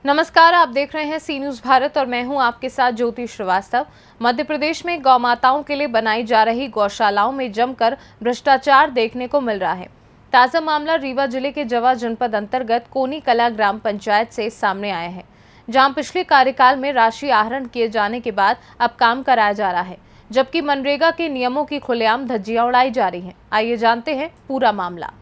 नमस्कार, आप देख रहे हैं सी न्यूज भारत और मैं हूं आपके साथ ज्योति श्रीवास्तव। मध्य प्रदेश में गौ माताओं के लिए बनाई जा रही गौशालाओं में जमकर भ्रष्टाचार देखने को मिल रहा है। ताजा मामला रीवा जिले के जवा जनपद अंतर्गत कोनी कला ग्राम पंचायत से सामने आया है, जहां पिछले कार्यकाल में राशि आहरण किए जाने के बाद अब काम कराया जा रहा है, जबकि मनरेगा के नियमों की खुलेआम धज्जियां उड़ाई जा रही हैं। आइए जानते हैं पूरा मामला।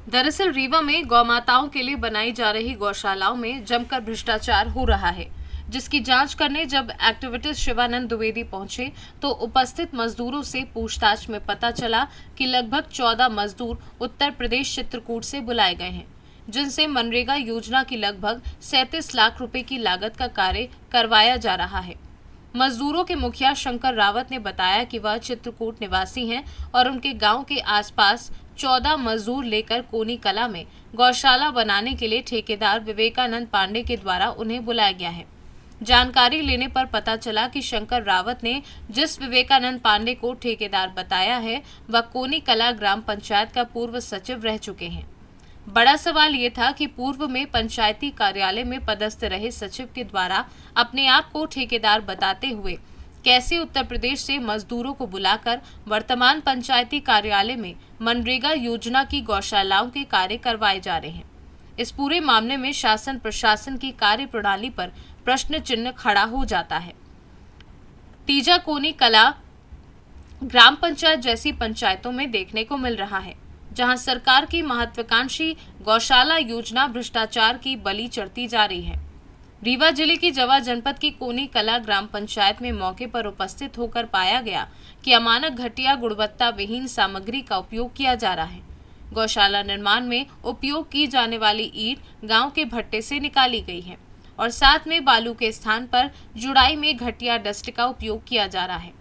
दरअसल रीवा में गौमाताओं के लिए बनाई जा रही गौशालाओं में जमकर भ्रष्टाचार हो रहा है, जिसकी जांच करने जब एक्टिविस्ट शिवानंद द्विवेदी पहुंचे तो उपस्थित मजदूरों से पूछताछ में पता चला कि लगभग 14 मजदूर उत्तर प्रदेश चित्रकूट से बुलाए गए हैं, जिनसे मनरेगा योजना की लगभग 37 लाख रुपए की लागत का कार्य करवाया जा रहा है। मजदूरों के मुखिया शंकर रावत ने बताया कि वह चित्रकूट निवासी हैं और उनके गांव के आसपास 14 मजदूर लेकर कोनी कला में गौशाला बनाने के लिए ठेकेदार विवेकानंद पांडे के द्वारा उन्हें बुलाया गया है। जानकारी लेने पर पता चला कि शंकर रावत ने जिस विवेकानंद पांडे को ठेकेदार बताया है वह कोनी कला ग्राम पंचायत का पूर्व सचिव रह चुके हैं। बड़ा सवाल ये था कि पूर्व में पंचायती कार्यालय में पदस्थ रहे सचिव के द्वारा अपने आप को ठेकेदार बताते हुए कैसे उत्तर प्रदेश से मजदूरों को बुलाकर वर्तमान पंचायती कार्यालय में मनरेगा योजना की गौशालाओं के कार्य करवाए जा रहे हैं। इस पूरे मामले में शासन प्रशासन की कार्य प्रणाली पर प्रश्न चिन्ह खड़ा हो जाता है। तीजा कोनी कला ग्राम पंचायत जैसी पंचायतों में देखने को मिल रहा है, जहां सरकार की महत्वाकांक्षी गौशाला योजना भ्रष्टाचार की बलि चढ़ती जा रही है। रीवा जिले की जवा जनपद की कोनी कला ग्राम पंचायत में मौके पर उपस्थित होकर पाया गया कि अमानक घटिया गुणवत्ता विहीन सामग्री का उपयोग किया जा रहा है। गौशाला निर्माण में उपयोग की जाने वाली ईंट गांव के भट्टे से निकाली गई है और साथ में बालू के स्थान पर जुड़ाई में घटिया डस्ट का उपयोग किया जा रहा है।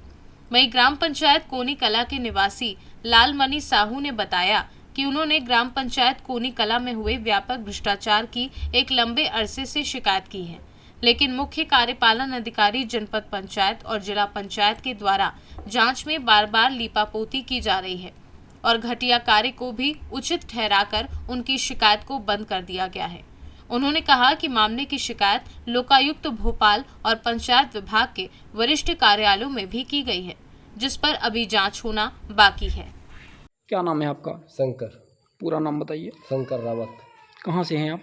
वहीं ग्राम पंचायत कोनी कला के निवासी लालमणि साहू ने बताया कि उन्होंने ग्राम पंचायत कोनी कला में हुए व्यापक भ्रष्टाचार की एक लंबे अरसे से शिकायत की है, लेकिन मुख्य कार्यपालन अधिकारी जनपद पंचायत और जिला पंचायत के द्वारा जांच में बार बार लीपापोती की जा रही है और घटिया कार्य को भी उचित ठहराकर उनकी शिकायत को बंद कर दिया गया है। उन्होंने कहा कि मामले की शिकायत लोकायुक्त भोपाल और पंचायत विभाग के वरिष्ठ कार्यालयों में भी की गई है, जिस पर अभी जांच होना बाकी है। क्या नाम है आपका? शंकर। पूरा नाम बताइए। शंकर रावत। कहाँ से हैं आप?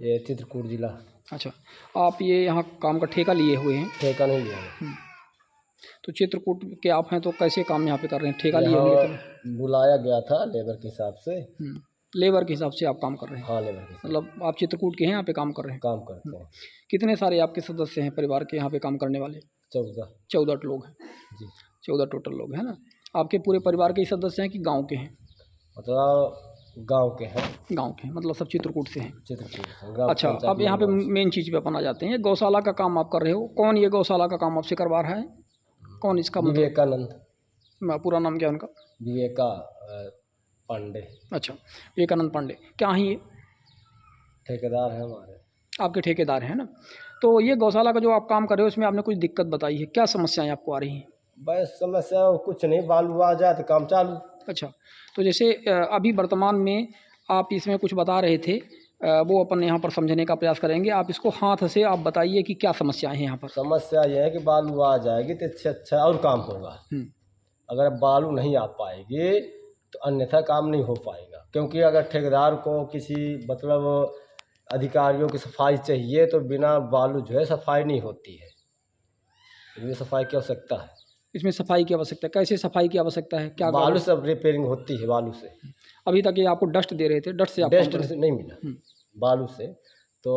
ये चित्रकूट जिला। अच्छा, आप ये यहाँ काम का ठेका लिए हुए हैं? ठेका नहीं लिया है। तो चित्रकूट के आप हैं तो कैसे काम यहाँ पे कर रहे हैं? ठेका लिए हुए तो बुलाया गया था लेबर के हिसाब से। लेबर के हिसाब से आप काम कर रहे हैं? हाँ, लेबर के मतलब आप चित्रकूट के हैं, यहाँ पे काम कर रहे हैं? काम करते हैं। कितने सारे आपके सदस्य हैं परिवार के यहाँ पे काम करने वाले? 14 लोग हैं जी। 14 टोटल लोग हैं ना? आपके पूरे परिवार के ही सदस्य हैं कि गाँव के हैं? मतलब गांव के हैं। गांव के, मतलब सब चित्रकूट से हैं? चित्रकूट। अच्छा, अब यहाँ पे मेन चीज़ पे अपन आ जाते हैं। गौशाला का काम आप कर रहे हो, कौन ये गौशाला का काम आपसे करवा रहा है? कौन इसका? विवेकानंद। पूरा नाम क्या है उनका? विवेका पांडे। अच्छा, विवेकानंद पांडे। क्या हैं ये? ठेकेदार है हमारे। आपके ठेकेदार हैं ना? तो ये गौशाला का जो आप काम कर रहे हो इसमें आपने कुछ दिक्कत बताई है, क्या समस्याएं आपको आ रही हैं? बस समस्या कुछ नहीं, बालू आ जाए तो काम चालू। अच्छा, तो जैसे अभी वर्तमान में आप इसमें कुछ बता रहे थे, वो अपन यहाँ पर समझने का प्रयास करेंगे। आप इसको हाथ से आप बताइए कि क्या समस्याएं हैं यहाँ पर। समस्या ये है कि बालू आ जाएगी तो अच्छा और काम होगा। अगर बालू नहीं आ पाएगी तो अन्यथा काम नहीं हो पाएगा, क्योंकि अगर ठेकेदार को किसी मतलब अधिकारियों की सफाई चाहिए तो बिना बालू जो है सफाई नहीं होती है। इसमें सफाई की आवश्यकता है। इसमें सफाई की आवश्यकता है? कैसे सफाई की आवश्यकता है? क्या बालू से रिपेयरिंग होती है, बालू से। अभी तक ये आपको डस्ट दे रहे थे, डस्ट से आप डस्ट से नहीं मिला, बालू से। तो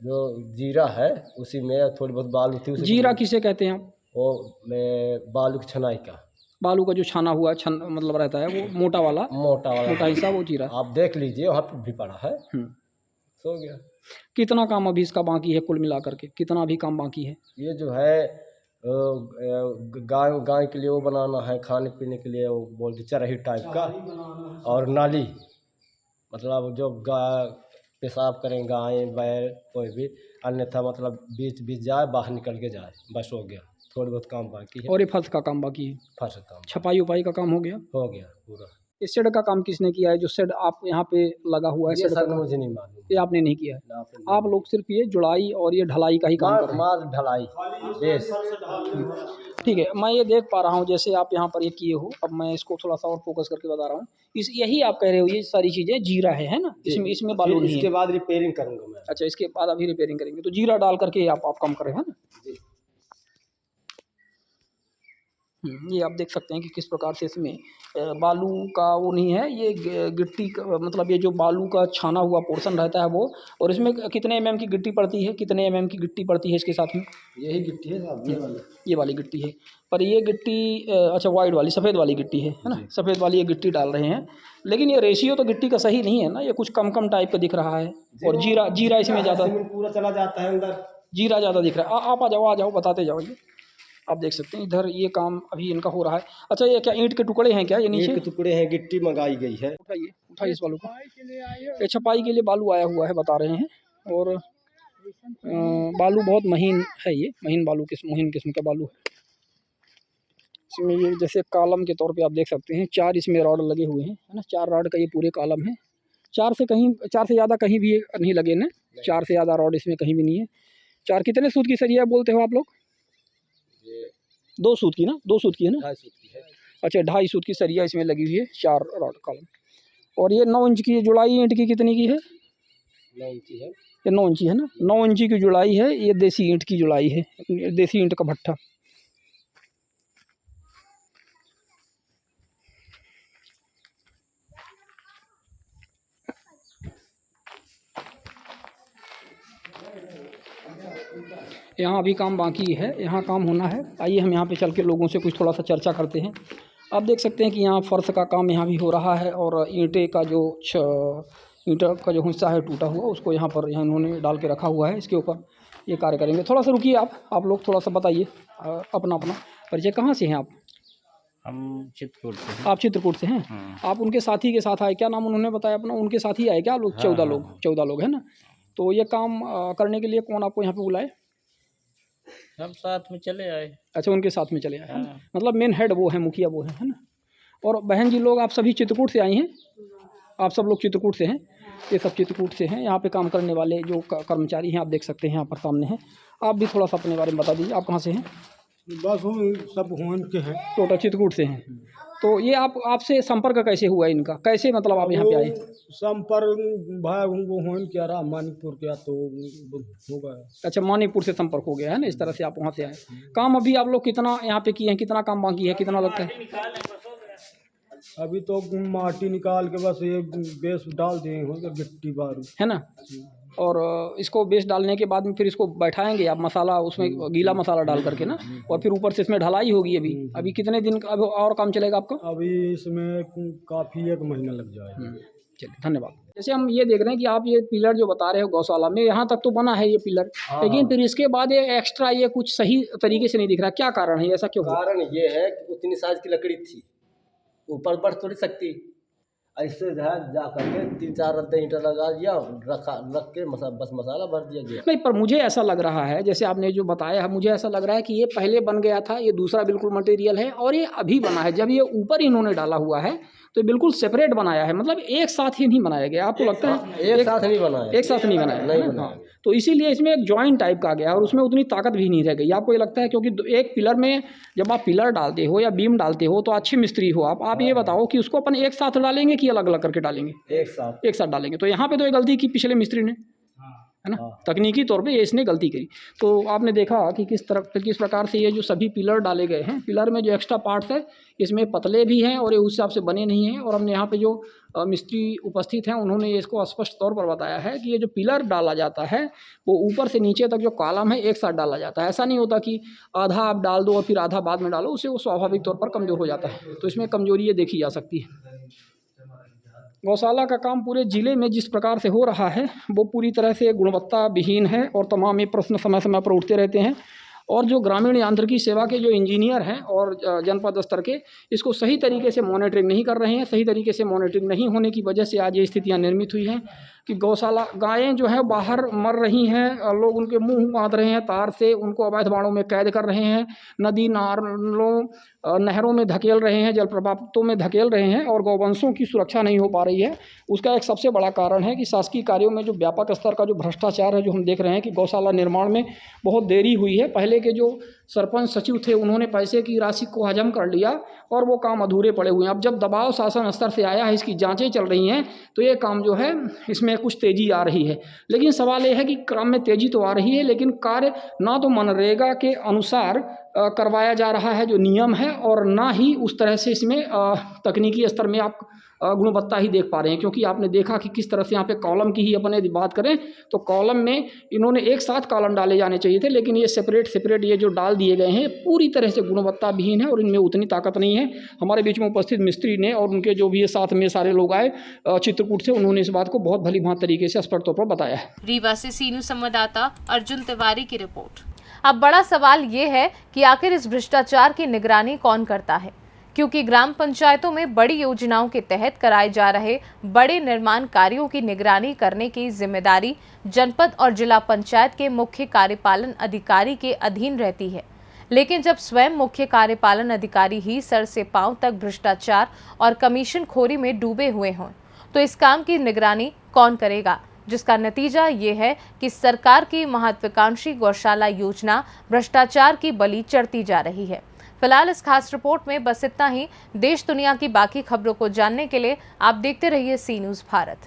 जो जीरा है उसी में थोड़ी बहुत बालू थी। जीरा किसे कहते हैं आप? वो बालू की छनाई का। बालू का जो छाना हुआ मतलब रहता है वो मोटा वाला हिस्सा, वो जीरा। आप देख लीजिए, वहाँ पर भी पड़ा है। सो गया। कितना काम अभी इसका बाकी है? कुल मिलाकर के कितना अभी काम बाकी है? ये जो है गाय के लिए वो बनाना है, खाने पीने के लिए वो बोलते चरही टाइप का, और नाली, मतलब जो गाय पेशाब करें, गाय बैल कोई भी, अन्यथा मतलब बीच जाए, बाहर निकल के जाए, बस हो गया। थोड़ी बहुत काम बाकी है। और ये फर्श का काम बाकी है? फर्श का काम, छपाई उपाई का काम हो गया? हो गया पूरा। इस शेड का काम किसने किया है? जो शेड आप यहाँ पे लगा हुआ है ये शेड सर का, मुझे नहीं मालूम। ये आपने नहीं किया है? ना आपने आप लोग सिर्फ ये जुड़ाई और ये ढलाई का ही काम कर रहे हैं। माल ढलाई बेस। ठीक है, मैं ये देख पा रहा हूँ जैसे आप यहाँ पर ये किए हो। अब मैं इसको थोड़ा सा और फोकस करके बता रहा हूँ। इस यही आप कह रहे हो ये सारी चीज़ें जीरा है ना? इसमें बालू फिर नहीं इसके है। बाद रिपेयरिंग करूँगा मैं। अच्छा, इसके बाद अभी रिपेयरिंग करेंगे तो जीरा डाल करके आप काम कर रहे हैं ना? जी। ये आप देख सकते हैं कि किस प्रकार से इसमें बालू का वो नहीं है, ये गिट्टी का, मतलब ये जो बालू का छाना हुआ पोर्शन रहता है वो। और इसमें कितने एमएम की गिट्टी पड़ती है, कितने एमएम की गिट्टी पड़ती है इसके साथ में? यही गिट्टी है साहब, ये वाली गिट्टी है। पर ये गिट्टी अच्छा वाइट वाली सफ़ेद वाली गिट्टी है ना? सफ़ेद वाली ये गिट्टी डाल रहे हैं, लेकिन ये रेशियो तो गिट्टी का सही नहीं है ना, ये कुछ कम टाइप का दिख रहा है। और जीरा इसमें ज़्यादा, पूरा चला जाता है अंदर, जीरा ज़्यादा दिख रहा है। आप आ जाओ बताते जाओ। ये आप देख सकते हैं इधर ये काम अभी इनका हो रहा है। अच्छा, ये क्या ईंट के टुकड़े हैं क्या? ये नीचे ईंट के टुकड़े हैं, गिट्टी मंगाई गई है। उठाइए इस बालू को। ये छपाई के लिए बालू आया हुआ है बता रहे हैं। और बालू बहुत महीन है, ये महीन किस्म का बालू है। इसमें ये जैसे कॉलम के तौर पे आप देख सकते हैं 4 इसमें रॉड लगे हुए हैं, है ना? 4 रॉड का ये पूरे कॉलम है। 4 से ज़्यादा कहीं भी नहीं लगे ना? 4 से ज़्यादा रॉड इसमें कहीं भी नहीं है। 4 कितने सूत की सरिया बोलते हो आप लोग? 2 सूत की ना? 2 सूत की है ना? 2.5 सूत की है। अच्छा, 2.5 सूत की सरिया इसमें लगी हुई है, 4 रॉड कॉलम। और ये 9 इंच की जुड़ाई ईंट की कितनी की है? 9 इंची है। ये 9 इंची है ना? 9 इंची की जुड़ाई है। ये देसी ईंट की जुड़ाई है, देसी ईंट का भट्ठा। यहाँ अभी काम बाकी है, यहाँ काम होना है। आइए हम यहाँ पे चल के लोगों से कुछ थोड़ा सा चर्चा करते हैं। आप देख सकते हैं कि यहाँ फर्श का काम यहाँ भी हो रहा है और ईंटे का जो हिस्सा है टूटा हुआ, उसको यहाँ इन्होंने डाल के रखा हुआ है। इसके ऊपर ये कार्य करेंगे। थोड़ा सा रुकिए आप लोग थोड़ा सा बताइए अपना परिचय। कहाँ से हैं आप? हम चित्रकूट से हैं। आप चित्रकूट से हैं? आप उनके साथी के साथ आए, क्या नाम उन्होंने बताया अपना? उनके साथी आए क्या लोग? 14 लोग है ना? तो ये काम करने के लिए कौन आपको यहाँ पे बुलाए? हम साथ में चले आए। अच्छा, उनके साथ में चले आए, है ना? मतलब मेन हेड वो है, मुखिया वो है ना? और बहन जी लोग आप सभी चित्रकूट से आई हैं? आप सब लोग चित्रकूट से हैं? ये सब चित्रकूट से हैं। यहाँ पे काम करने वाले जो कर्मचारी हैं आप देख सकते हैं यहाँ पर सामने हैं। आप भी थोड़ा सा अपने बारे में बता दीजिए, आप कहाँ से हैं? बस हम सब होन के हैं। टोटल चित्रकूट से हैं। तो ये आपसे संपर्क कैसे हुआ इनका? कैसे मतलब आप यहाँ पे आए? संपर्क भाई उनको होन क्या रहा, मानिकपुर क्या तो होगा। अच्छा, मानीपुर से संपर्क हो गया है ना? इस तरह से आप वहाँ से आए। काम अभी आप लोग कितना यहाँ पे किए हैं? कितना काम बाकी है? कितना लगता है? अभी तो माटी निकाल के बस ये बेस डाल दिए होंगे, गिट्टी बारू है ना? और इसको बेस डालने के बाद में फिर इसको बैठाएंगे आप, मसाला उसमें गीला मसाला डाल करके ना? और फिर ऊपर से इसमें ढलाई होगी। अभी कितने दिन अब और काम चलेगा आपका? अभी इसमें काफ़ी 1 महीना लग जाएगा। चलिए, धन्यवाद। जैसे हम ये देख रहे हैं कि आप ये पिलर जो बता रहे हो गौशाला में, यहाँ तक तो बना है ये पिलर, लेकिन फिर इसके बाद ये एक्स्ट्रा ये कुछ सही तरीके से नहीं दिख रहा। क्या कारण है? ऐसा क्यों हुआ? कारण ये है कि उतनी साइज की लकड़ी थी, ऊपर बढ़ थोड़ी सकती। ऐसे जा करके 3-4 रद्दे ईंटा लगा दिया, रख के बस मसाला भर दिया गया। नहीं, पर मुझे ऐसा लग रहा है, जैसे आपने जो बताया है, मुझे ऐसा लग रहा है कि ये पहले बन गया था, ये दूसरा बिल्कुल मटेरियल है, और ये अभी बना है। जब ये ऊपर इन्होंने डाला हुआ है तो बिल्कुल सेपरेट बनाया है, मतलब एक साथ ही नहीं बनाया गया। आपको लगता है एक साथ नहीं बनाया? एक साथ नहीं बनाया। हाँ, तो इसीलिए इसमें एक जॉइंट टाइप का आ गया और उसमें उतनी ताकत भी नहीं रह गई। आपको ये लगता है? क्योंकि एक पिलर में जब आप पिलर डालते हो या बीम डालते हो तो अच्छे मिस्त्री हो आप ये बताओ कि उसको अपन एक साथ डालेंगे कि अलग अलग करके डालेंगे? एक साथ डालेंगे। तो यहाँ पे तो ये गलती की पिछले मिस्त्री ने, है ना? तकनीकी तौर पे ये इसने गलती करी। तो आपने देखा कि किस प्रकार से ये जो सभी पिलर डाले गए हैं, पिलर में जो एक्स्ट्रा पार्ट्स है इसमें पतले भी हैं और ये उस हिसाब से बने नहीं हैं। और हमने यहाँ पे जो मिस्त्री उपस्थित हैं उन्होंने इसको स्पष्ट तौर पर बताया है कि ये जो पिलर डाला जाता है वो ऊपर से नीचे तक जो कॉलम है एक साथ डाला जाता है। ऐसा नहीं होता कि आधा आप डाल दो और फिर आधा बाद में डालो, उससे वो स्वाभाविक तौर पर कमज़ोर हो जाता है। तो इसमें कमजोरी ये देखी जा सकती है। गौशाला का काम पूरे ज़िले में जिस प्रकार से हो रहा है वो पूरी तरह से गुणवत्ता विहीन है और तमाम ये प्रश्न समय समय पर उठते रहते हैं। और जो ग्रामीण यांत्रिकी सेवा के जो इंजीनियर हैं और जनपद स्तर के, इसको सही तरीके से मॉनिटरिंग नहीं कर रहे हैं। सही तरीके से मॉनिटरिंग नहीं होने की वजह से आज ये स्थितियाँ निर्मित हुई हैं। कि गौशाला गायें जो है बाहर मर रही हैं, लोग उनके मुंह बांध रहे हैं तार से, उनको अवैध बाड़ों में कैद कर रहे हैं, नदी नालों नहरों में धकेल रहे हैं, जलप्रपातों में धकेल रहे हैं और गौवंशों की सुरक्षा नहीं हो पा रही है। उसका एक सबसे बड़ा कारण है कि शासकीय कार्यों में जो व्यापक स्तर का जो भ्रष्टाचार है, जो हम देख रहे हैं कि गौशाला निर्माण में बहुत देरी हुई है। पहले के जो सरपंच सचिव थे उन्होंने पैसे की राशि को हजम कर लिया और वो काम अधूरे पड़े हुए हैं। अब जब दबाव शासन स्तर से आया है, इसकी जांचें चल रही हैं, तो ये काम जो है इसमें कुछ तेज़ी आ रही है। लेकिन सवाल ये है कि काम में तेज़ी तो आ रही है, लेकिन कार्य ना तो मनरेगा के अनुसार करवाया जा रहा है जो नियम है, और ना ही उस तरह से इसमें तकनीकी स्तर में आप गुणवत्ता ही देख पा रहे हैं। क्योंकि आपने देखा कि किस तरह से यहाँ पे कॉलम की ही अपन यदि बात करें तो कॉलम में इन्होंने एक साथ कॉलम डाले जाने चाहिए थे, लेकिन ये सेपरेट ये जो डाल दिए गए हैं पूरी तरह से गुणवत्ता विहीन है और इनमें उतनी ताकत नहीं है। हमारे बीच में उपस्थित मिस्त्री ने और उनके जो भी साथ में सारे लोग आए चित्रकूट से, उन्होंने इस बात को बहुत भली भांति तरीके से स्पष्ट तौर पर बताया है। रीवा से सी न्यूज़ संवाददाता अर्जुन तिवारी की रिपोर्ट। अब बड़ा सवाल ये है कि आखिर इस भ्रष्टाचार की निगरानी कौन करता है, क्योंकि ग्राम पंचायतों में बड़ी योजनाओं के तहत कराए जा रहे बड़े निर्माण कार्यों की निगरानी करने की जिम्मेदारी जनपद और जिला पंचायत के मुख्य कार्यपालन अधिकारी के अधीन रहती है। लेकिन जब स्वयं मुख्य कार्यपालन अधिकारी ही सर से पांव तक भ्रष्टाचार और कमीशन खोरी में डूबे हुए हों, तो इस काम की निगरानी कौन करेगा, जिसका नतीजा ये है कि सरकार की महत्वाकांक्षी गौशाला योजना भ्रष्टाचार की बलि चढ़ती जा रही है। फिलहाल इस खास रिपोर्ट में बस इतना ही। देश दुनिया की बाकी खबरों को जानने के लिए आप देखते रहिए सी न्यूज़ भारत।